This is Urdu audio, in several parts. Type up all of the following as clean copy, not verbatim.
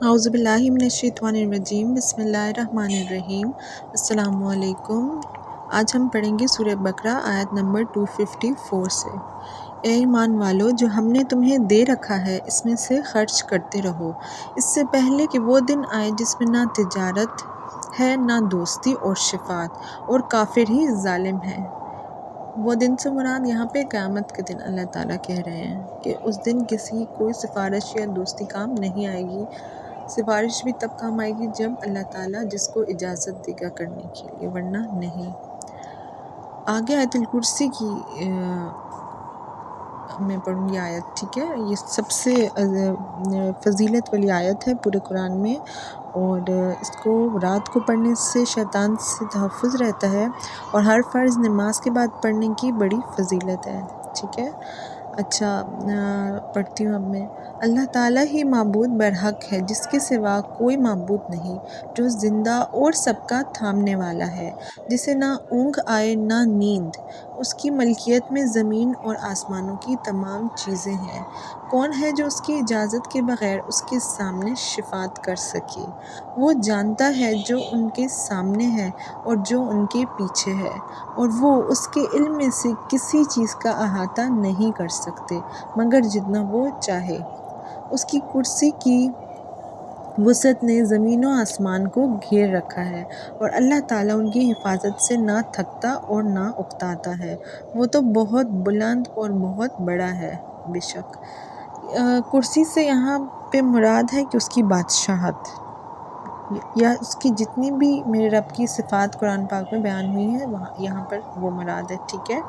اعوذ باللہ من الشیطان الرجیم، بسم اللہ الرحمن الرحیم۔ السلام علیکم۔ آج ہم پڑھیں گے سورہ بقرہ آیت نمبر 254 سے۔ اے ایمان والو، جو ہم نے تمہیں دے رکھا ہے اس میں سے خرچ کرتے رہو، اس سے پہلے کہ وہ دن آئے جس میں نہ تجارت ہے نہ دوستی اور شفاعت، اور کافر ہی ظالم ہے۔ وہ دن سے مراد یہاں پہ قیامت کے دن اللہ تعالیٰ کہہ رہے ہیں کہ اس دن کسی کوئی سفارش یا دوستی کام نہیں آئے گی۔ سفارش بھی تب کام آئے گی جب اللہ تعالیٰ جس کو اجازت دے گا کرنے کے لیے، ورنہ نہیں۔ آگے آیت الکرسی کی میں پڑھوں گی آیت، ٹھیک ہے؟ یہ سب سے فضیلت والی آیت ہے پورے قرآن میں، اور اس کو رات کو پڑھنے سے شیطان سے تحفظ رہتا ہے، اور ہر فرض نماز کے بعد پڑھنے کی بڑی فضیلت ہے، ٹھیک ہے؟ اچھا، پڑھتی ہوں اب میں۔ اللہ تعالیٰ ہی معبود برحق ہے، جس کے سوا کوئی معبود نہیں، جو زندہ اور سب کا تھامنے والا ہے، جسے نہ اونگ آئے نہ نیند۔ اس کی ملکیت میں زمین اور آسمانوں کی تمام چیزیں ہیں۔ کون ہے جو اس کی اجازت کے بغیر اس کے سامنے شفاعت کر سکے؟ وہ جانتا ہے جو ان کے سامنے ہے اور جو ان کے پیچھے ہے، اور وہ اس کے علم میں سے کسی چیز کا احاطہ نہیں کر سکتے مگر جتنا وہ چاہے۔ اس کی کرسی کی وسعت نے زمین و آسمان کو گھیر رکھا ہے، اور اللہ تعالیٰ ان کی حفاظت سے نہ تھکتا اور نہ اکتاتا ہے۔ وہ تو بہت بلند اور بہت بڑا ہے، بے شک۔ کرسی سے یہاں پہ مراد ہے کہ اس کی بادشاہت، یا اس کی جتنی بھی میرے رب کی صفات قرآن پاک میں بیان ہوئی ہیں یہاں پر وہ مراد ہے، ٹھیک ہے؟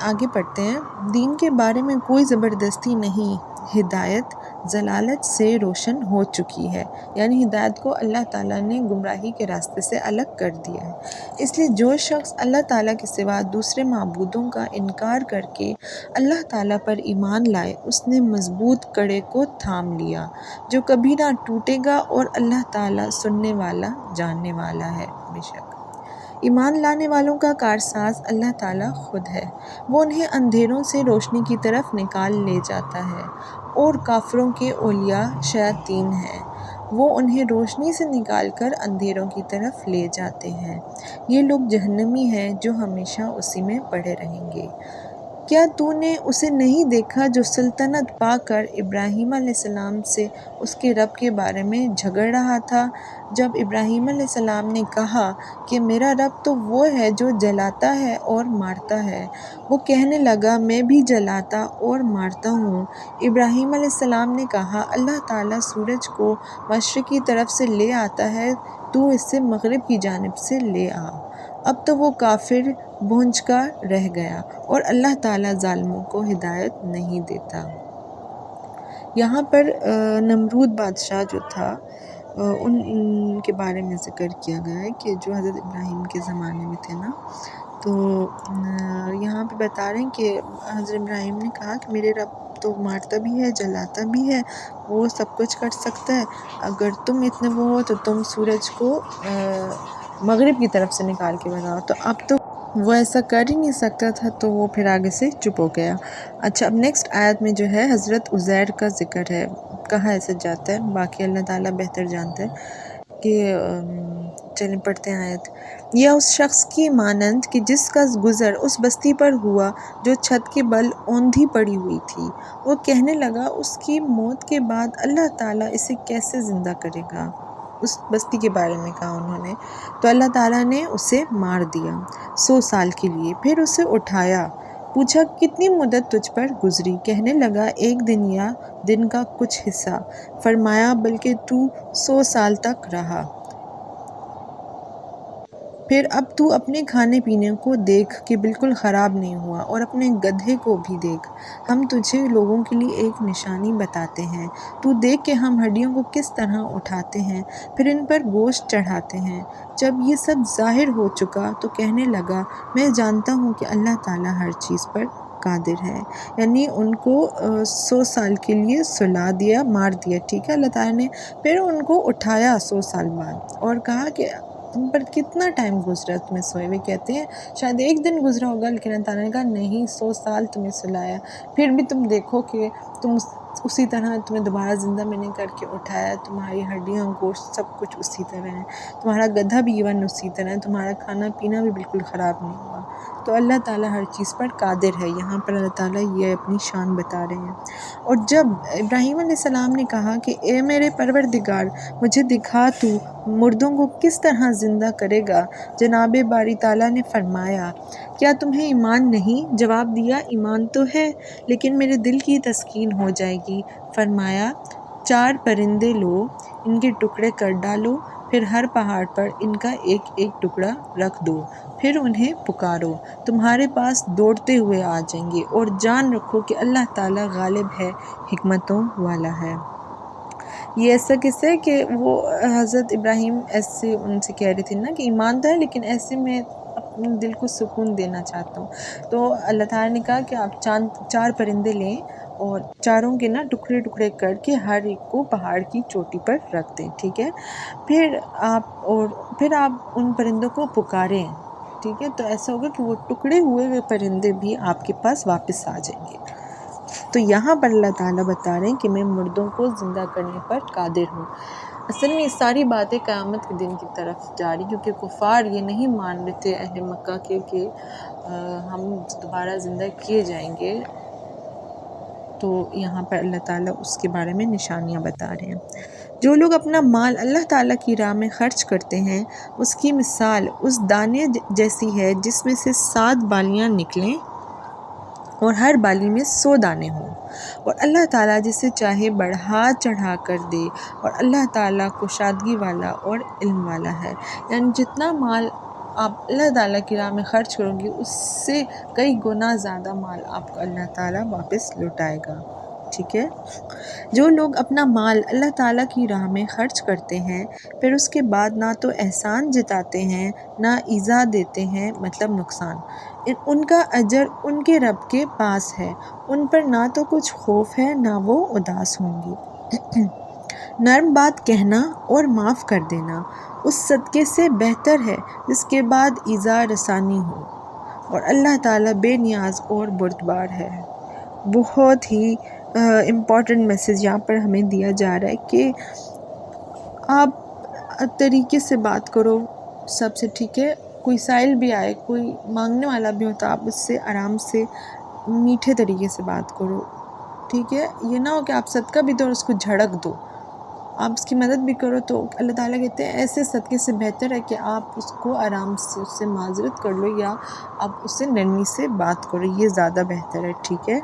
آگے پڑھتے ہیں۔ دین کے بارے میں کوئی زبردستی نہیں، ہدایت ضلالت سے روشن ہو چکی ہے، یعنی ہدایت کو اللہ تعالیٰ نے گمراہی کے راستے سے الگ کر دیا ہے۔ اس لیے جو شخص اللہ تعالیٰ کے سوا دوسرے معبودوں کا انکار کر کے اللہ تعالیٰ پر ایمان لائے، اس نے مضبوط کڑے کو تھام لیا جو کبھی نہ ٹوٹے گا، اور اللہ تعالیٰ سننے والا جاننے والا ہے، بے شک۔ ایمان لانے والوں کا کارساز اللہ تعالیٰ خود ہے۔ وہ انہیں اندھیروں سے روشنی کی طرف نکال لے جاتا ہے، اور کافروں کے اولیاء شیاطین ہیں، وہ انہیں روشنی سے نکال کر اندھیروں کی طرف لے جاتے ہیں۔ یہ لوگ جہنمی ہیں جو ہمیشہ اسی میں پڑے رہیں گے۔ کیا تو نے اسے نہیں دیکھا جو سلطنت پا کر ابراہیم علیہ السلام سے اس کے رب کے بارے میں جھگڑ رہا تھا؟ جب ابراہیم علیہ السلام نے کہا کہ میرا رب تو وہ ہے جو جلاتا ہے اور مارتا ہے، وہ کہنے لگا میں بھی جلاتا اور مارتا ہوں۔ ابراہیم علیہ السلام نے کہا اللہ تعالیٰ سورج کو مشرق کی طرف سے لے آتا ہے، تو اسے مغرب کی جانب سے لے آ۔ اب تو وہ کافر بھونج کا رہ گیا، اور اللہ تعالیٰ ظالموں کو ہدایت نہیں دیتا۔ یہاں پر نمرود بادشاہ جو تھا ان کے بارے میں ذکر کیا گیا ہے کہ جو حضرت ابراہیم کے زمانے میں تھے نا، تو یہاں پہ بتا رہے ہیں کہ حضرت ابراہیم نے کہا کہ میرے رب تو مارتا بھی ہے جلاتا بھی ہے، وہ سب کچھ کر سکتا ہے، اگر تم اتنے وہ ہو تو تم سورج کو مغرب کی طرف سے نکال کے بتاؤ۔ تو اب تو وہ ایسا کر ہی نہیں سکتا تھا، تو وہ پھر آگے سے چپ ہو گیا۔ اچھا، اب نیکسٹ آیت میں جو ہے حضرت عزیر کا ذکر ہے، کہاں ایسے جاتا ہے، باقی اللہ تعالیٰ بہتر جانتا ہے کہ چلیں پڑھتے ہیں آیت۔ یا اس شخص کی مانند کہ جس کا گزر اس بستی پر ہوا جو چھت کے بل اوندھی پڑی ہوئی تھی، وہ کہنے لگا اس کی موت کے بعد اللہ تعالیٰ اسے کیسے زندہ کرے گا۔ اس بستی کے بارے میں کہا انہوں نے، تو اللہ تعالیٰ نے اسے مار دیا 100 سال کے لیے، پھر اسے اٹھایا۔ پوچھا کتنی مدت تجھ پر گزری؟ کہنے لگا ایک دن یا دن کا کچھ حصہ۔ فرمایا بلکہ تو 100 سال تک رہا۔ پھر اب تو اپنے کھانے پینے کو دیکھ کہ بالکل خراب نہیں ہوا، اور اپنے گدھے کو بھی دیکھ، ہم تجھے لوگوں کے لیے ایک نشانی بتاتے ہیں۔ تو دیکھ کہ ہم ہڈیوں کو کس طرح اٹھاتے ہیں، پھر ان پر گوشت چڑھاتے ہیں۔ جب یہ سب ظاہر ہو چکا تو کہنے لگا میں جانتا ہوں کہ اللہ تعالیٰ ہر چیز پر قادر ہے، یعنی ان کو 100 سال کے لیے سلا دیا، مار دیا، ٹھیک ہے اللہ تعالیٰ نے۔ پھر ان کو اٹھایا 100 سال بعد، اور کہا کہ تم پر کتنا ٹائم گزرا تمہیں سوئے ہوئے؟ کہتے ہیں شاید ایک دن گزرا ہوگا، لیکن اللہ تعالیٰ نے کہا نہیں 100 سال تمہیں سلایا۔ پھر بھی تم دیکھو کہ تم اسی طرح تمہیں دوبارہ زندہ میں نے کر کے اٹھایا، تمہاری ہڈیاں گوشت سب کچھ اسی طرح ہے، تمہارا گدھا بھی ایون اسی طرح ہے، تمہارا کھانا پینا بھی بالکل خراب نہیں ہوا۔ تو اللہ تعالیٰ ہر چیز پر قادر ہے، یہاں پر اللہ تعالیٰ یہ اپنی شان بتا رہے ہیں۔ اور جب ابراہیم علیہ السلام نے کہا کہ اے میرے پروردگار مجھے دکھا تو مردوں کو کس طرح زندہ کرے گا، جناب باری تعالیٰ نے فرمایا کیا تمہیں ایمان نہیں؟ جواب دیا ایمان تو ہے لیکن میرے دل کی تسکین ہو جائے گی۔ فرمایا 4 پرندے لو، ان کے ٹکڑے کر ڈالو، پھر ہر پہاڑ پر ان کا ایک ایک ٹکڑا رکھ دو، پھر انہیں پکارو، تمہارے پاس دوڑتے ہوئے آ جائیں گے، اور جان رکھو کہ اللہ تعالیٰ غالب ہے، حکمتوں والا ہے۔ یہ ایسا قصہ ہے کہ وہ حضرت ابراہیم ایسے ان سے کہہ رہے تھے نا کہ ایمان تو ہے لیکن ایسے میں اپنے دل کو سکون دینا چاہتا ہوں، تو اللہ تعالیٰ نے کہا کہ آپ 4 پرندے لیں اور چاروں کے نا ٹکڑے ٹکڑے کر کے ہر ایک کو پہاڑ کی چوٹی پر رکھ دیں، ٹھیک ہے؟ پھر آپ ان پرندوں کو پکاریں، ٹھیک ہے؟ تو ایسا ہوگا کہ وہ ٹکڑے ہوئے ہوئے پرندے بھی آپ کے پاس واپس آ جائیں گے۔ تو یہاں پر اللہ تعالیٰ بتا رہے ہیں کہ میں مردوں کو زندہ کرنے پر قادر ہوں۔ اصل میں یہ ساری باتیں قیامت کے دن کی طرف جا رہی، کیونکہ کفار یہ نہیں مان رہے تھے اہل مکہ کے کہ ہم دوبارہ زندہ کیے جائیں گے، تو یہاں پر اللہ تعالیٰ اس کے بارے میں نشانیاں بتا رہے ہیں۔ جو لوگ اپنا مال اللہ تعالیٰ کی راہ میں خرچ کرتے ہیں اس کی مثال اس دانے جیسی ہے جس میں سے 7 بالیاں نکلیں اور ہر بالی میں 100 دانے ہوں، اور اللہ تعالیٰ جسے چاہے بڑھا چڑھا کر دے، اور اللہ تعالیٰ کشادگی والا اور علم والا ہے۔ یعنی جتنا مال آپ اللہ تعالیٰ کی راہ میں خرچ کرو گے اس سے کئی گنا زیادہ مال آپ کو اللہ تعالیٰ واپس لوٹائے گا، ٹھیک ہے؟ جو لوگ اپنا مال اللہ تعالیٰ کی راہ میں خرچ کرتے ہیں پھر اس کے بعد نہ تو احسان جتاتے ہیں نہ ایذا دیتے ہیں، مطلب نقصان، ان کا اجر ان کے رب کے پاس ہے، ان پر نہ تو کچھ خوف ہے نہ وہ اداس ہوں گی۔ نرم بات کہنا اور معاف کر دینا اس صدقے سے بہتر ہے جس کے بعد ایذا رسانی ہو، اور اللہ تعالیٰ بے نیاز اور بردبار ہے۔ بہت ہی امپورٹنٹ میسیج یہاں پر ہمیں دیا جا رہا ہے کہ آپ طریقے سے بات کرو سب سے، ٹھیک ہے؟ کوئی سائل بھی آئے، کوئی مانگنے والا بھی ہو تو آپ اس سے آرام سے میٹھے طریقے سے بات کرو، ٹھیک ہے؟ یہ نہ ہو کہ آپ صدقہ بھی دو اور اس کو جھڑک دو، آپ اس کی مدد بھی کرو، تو اللہ تعالیٰ کہتے ہیں ایسے صدقے سے بہتر ہے کہ آپ اس کو آرام سے اس سے معذرت کر لو یا آپ اس سے نرمی سے بات کرو، یہ زیادہ بہتر ہے، ٹھیک ہے؟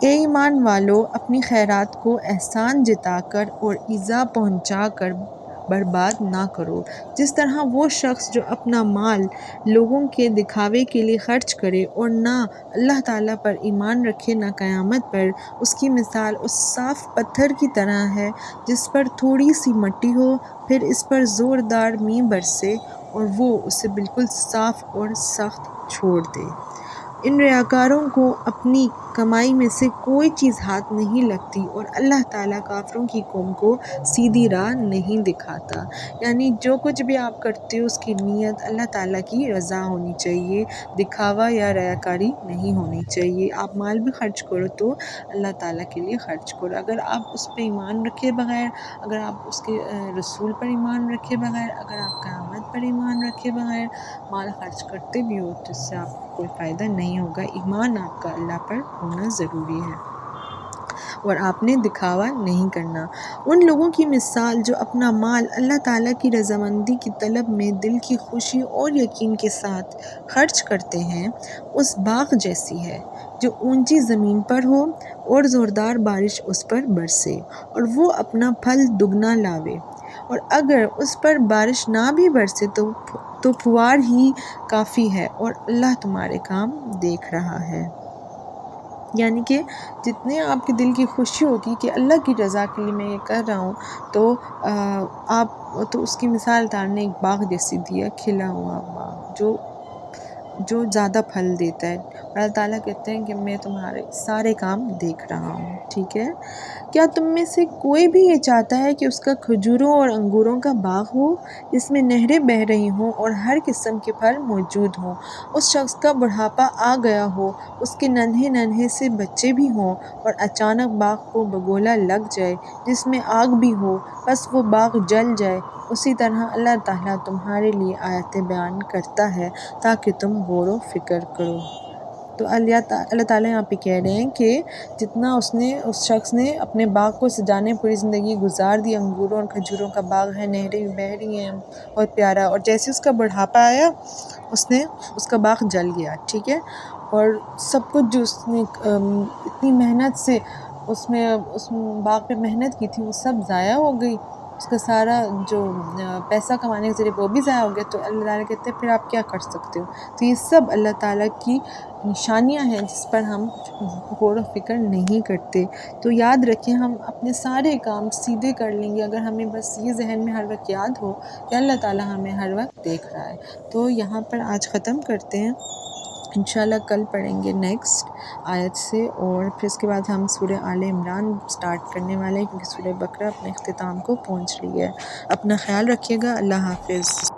اے ایمان والو اپنی خیرات کو احسان جتا کر اور ایذا پہنچا کر برباد نہ کرو، جس طرح وہ شخص جو اپنا مال لوگوں کے دکھاوے کے لیے خرچ کرے اور نہ اللہ تعالیٰ پر ایمان رکھے نہ قیامت پر، اس کی مثال اس صاف پتھر کی طرح ہے جس پر تھوڑی سی مٹی ہو، پھر اس پر زوردار مینہ برسے اور وہ اسے بالکل صاف اور سخت چھوڑ دے۔ ان ریاکاروں کو اپنی کمائی میں سے کوئی چیز ہاتھ نہیں لگتی اور اللہ تعالیٰ کافروں کی قوم کو سیدھی راہ نہیں دکھاتا۔ یعنی جو کچھ بھی آپ کرتے ہو اس کی نیت اللہ تعالیٰ کی رضا ہونی چاہیے، دکھاوا یا ریاکاری نہیں ہونی چاہیے۔ آپ مال بھی خرچ کرو تو اللہ تعالیٰ کے لیے خرچ کرو، اگر آپ اس پہ ایمان رکھے بغیر، اگر آپ اس کے رسول پر ایمان رکھے بغیر، اگر آپ قیامت پر ایمان رکھے بغیر مال خرچ کرتے بھی ہو تو اس سے آپ کو کوئی فائدہ نہیں ہوگا۔ ایمان آپ کا اللہ پر ہونا ضروری ہے اور آپ نے دکھاوا نہیں کرنا۔ ان لوگوں کی مثال جو اپنا مال اللہ تعالیٰ کی رضامندی کی طلب میں دل کی خوشی اور یقین کے ساتھ خرچ کرتے ہیں اس باغ جیسی ہے جو اونچی زمین پر ہو اور زوردار بارش اس پر برسے اور وہ اپنا پھل دگنا لاوے، اور اگر اس پر بارش نہ بھی برسے تو پھوار ہی کافی ہے، اور اللہ تمہارے کام دیکھ رہا ہے۔ یعنی کہ جتنے آپ کے دل کی خوشی ہوگی کہ اللہ کی رضا کے لیے میں یہ کر رہا ہوں، تو اس کی مثال تعالیٰ نے ایک باغ جیسی دیا، کھلا ہوا باغ جو جو زیادہ پھل دیتا ہے، اور اللہ تعالیٰ کہتے ہیں کہ میں تمہارے سارے کام دیکھ رہا ہوں، ٹھیک ہے۔ کیا تم میں سے کوئی بھی یہ چاہتا ہے کہ اس کا کھجوروں اور انگوروں کا باغ ہو جس میں نہریں بہہ رہی ہوں اور ہر قسم کے پھل موجود ہوں؟ اس شخص کا بڑھاپا آ گیا ہو، اس کے ننھے ننھے سے بچے بھی ہوں، اور اچانک باغ کو بگولا لگ جائے جس میں آگ بھی ہو، بس وہ باغ جل جائے۔ اسی طرح اللہ تعالیٰ تمہارے لیے آیتیں بیان کرتا ہے تاکہ تم غور و فکر کرو۔ تو اللہ تعالیٰ یہاں پہ کہہ رہے ہیں کہ جتنا اس شخص نے اپنے باغ کو سجانے پوری زندگی گزار دی، انگوروں اور کھجوروں کا باغ ہے، نہریں بہہ رہی ہیں، بہت پیارا، اور جیسے اس کا بڑھاپا آیا اس کا باغ جل گیا، ٹھیک ہے۔ اور سب کچھ جو اس نے اتنی محنت سے اس باغ پہ محنت کی تھی وہ سب ضائع ہو گئی، اس کا سارا جو پیسہ کمانے کے ذریعے وہ بھی ضائع ہو گیا۔ تو اللہ تعالیٰ کہتے ہیں پھر آپ کیا کر سکتے ہو؟ تو یہ سب اللہ تعالیٰ کی نشانیاں ہیں جس پر ہم غور و فکر نہیں کرتے۔ تو یاد رکھیں، ہم اپنے سارے کام سیدھے کر لیں گے اگر ہمیں بس یہ ذہن میں ہر وقت یاد ہو کہ اللہ تعالیٰ ہمیں ہر وقت دیکھ رہا ہے۔ تو یہاں پر آج ختم کرتے ہیں، انشاءاللہ کل پڑھیں گے نیکسٹ آیت سے، اور پھر اس کے بعد ہم سورہ آل عمران سٹارٹ کرنے والے ہیں کیونکہ سورہ بقرہ اپنے اختتام کو پہنچ رہی ہے۔ اپنا خیال رکھیے گا، اللہ حافظ۔